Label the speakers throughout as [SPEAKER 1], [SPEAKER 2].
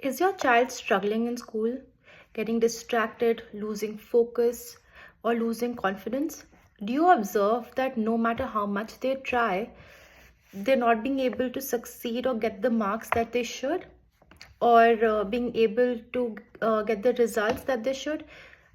[SPEAKER 1] Is your child struggling in school, getting distracted, losing focus, or losing confidence? Do you observe that no matter how much they try, they're not being able to succeed or get the marks that they should, or being able to get the results that they should?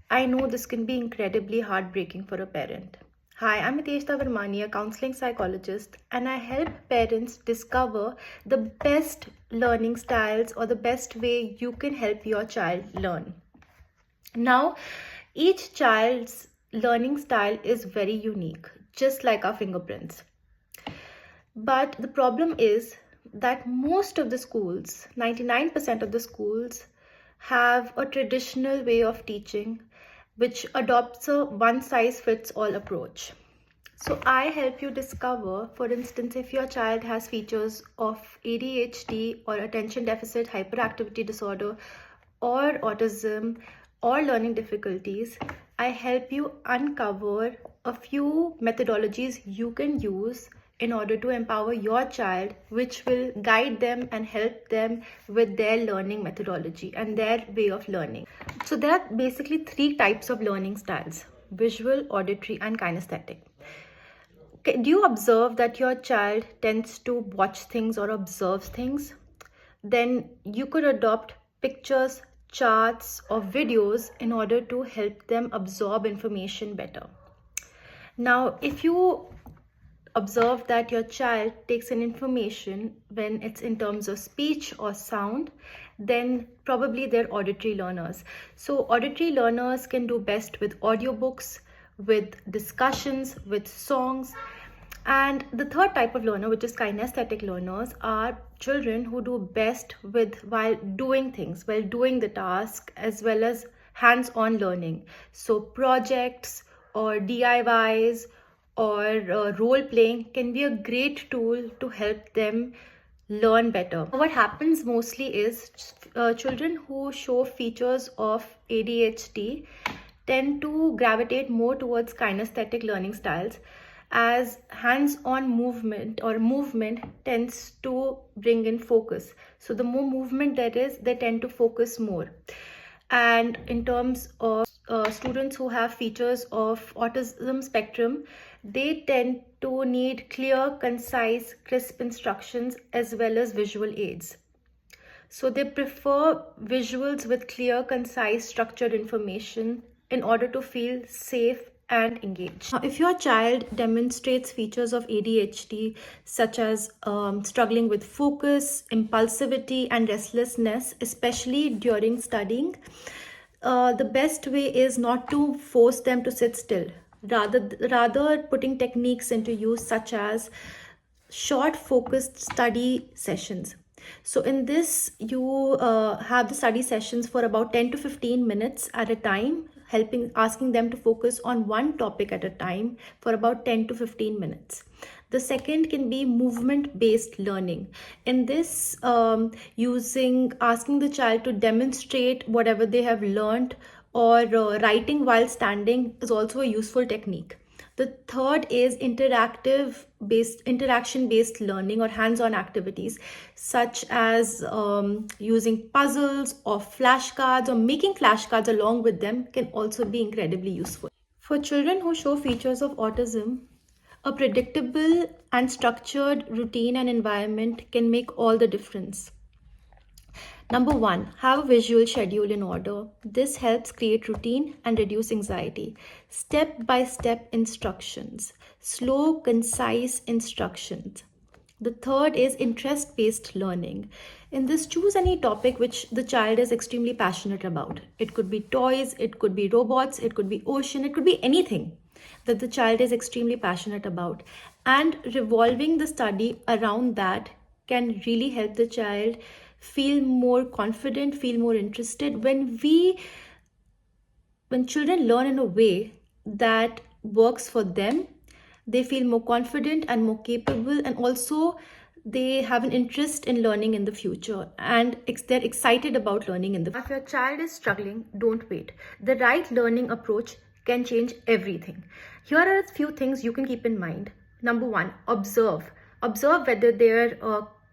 [SPEAKER 1] I know this can be incredibly heartbreaking for a parent. Hi, I'm Hitaishita Virmani, a counseling psychologist, and I help parents discover the best learning styles or the best way you can help your child learn. Now, each child's learning style is very unique, just like our fingerprints. But the problem is that most of the schools, 99% of the schools, have a traditional way of teaching which adopts a one size fits all approach. So I help you discover, for instance, if your child has features of ADHD or attention deficit hyperactivity disorder or autism or learning difficulties. I help you uncover a few methodologies you can use in order to empower your child, which will guide them and help them with their learning methodology and their way of learning. So there are basically three types of learning styles: visual, auditory, and kinesthetic. Okay, do you observe that your child tends to watch things or observes things? Then you could adopt pictures, charts, or videos in order to help them absorb information better. Now, if you observe that your child takes in information when it's in terms of speech or sound, then probably they're auditory learners. So auditory learners can do best with audiobooks, with discussions, with songs. And the third type of learner, which is kinesthetic learners, are children who do best with while doing things, while doing the task, as well as hands-on learning. So projects or DIYs or role playing can be a great tool to help them learn better. What happens mostly is children who show features of ADHD tend to gravitate more towards kinesthetic learning styles, as hands-on movement tends to bring in focus. So the more movement there is, they tend to focus more. And in terms of students who have features of autism spectrum, they tend to need clear, concise, crisp instructions as well as visual aids. So they prefer visuals with clear, concise, structured information in order to feel safe and engaged. Now, if your child demonstrates features of ADHD, such as struggling with focus, impulsivity, and restlessness, especially during studying, the best way is not to force them to sit still. Rather putting techniques into use, such as short focused study sessions. So in this, you have the study sessions for about 10 to 15 minutes at a time, asking them to focus on one topic at a time for about 10 to 15 minutes. The second can be movement-based learning. In this, asking the child to demonstrate whatever they have learned, or writing while standing is also a useful technique. The third is interaction based learning or hands-on activities, such as using puzzles or flashcards, or making flashcards along with them can also be incredibly useful. For children who show features of autism, a predictable and structured routine and environment can make all the difference. Number one, have a visual schedule in order. This helps create routine and reduce anxiety. Step-by-step instructions, slow, concise instructions. The third is interest-based learning. In this, choose any topic which the child is extremely passionate about. It could be toys, it could be robots, it could be ocean, it could be anything that the child is extremely passionate about. And revolving the study around that can really help the child feel more confident, feel more interested. When children learn in a way that works for them, they feel more confident and more capable, and also they have an interest in learning in the future, and they're excited about learning in the future. If your child is struggling, don't wait. The right learning approach can change everything. Here are a few things you can keep in mind. Number one, observe whether they're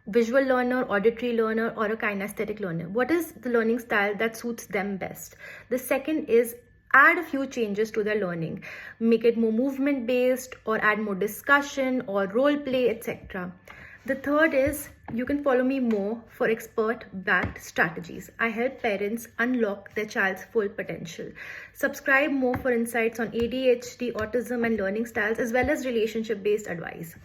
[SPEAKER 1] visual learner, auditory learner, or a kinesthetic learner? What is the learning style that suits them best? The second is add a few changes to their learning. Make it more movement based, or add more discussion or role play, etc. The third is you can follow me more for expert backed strategies. I help parents unlock their child's full potential. Subscribe more for insights on ADHD, autism, and learning styles, as well as relationship based advice.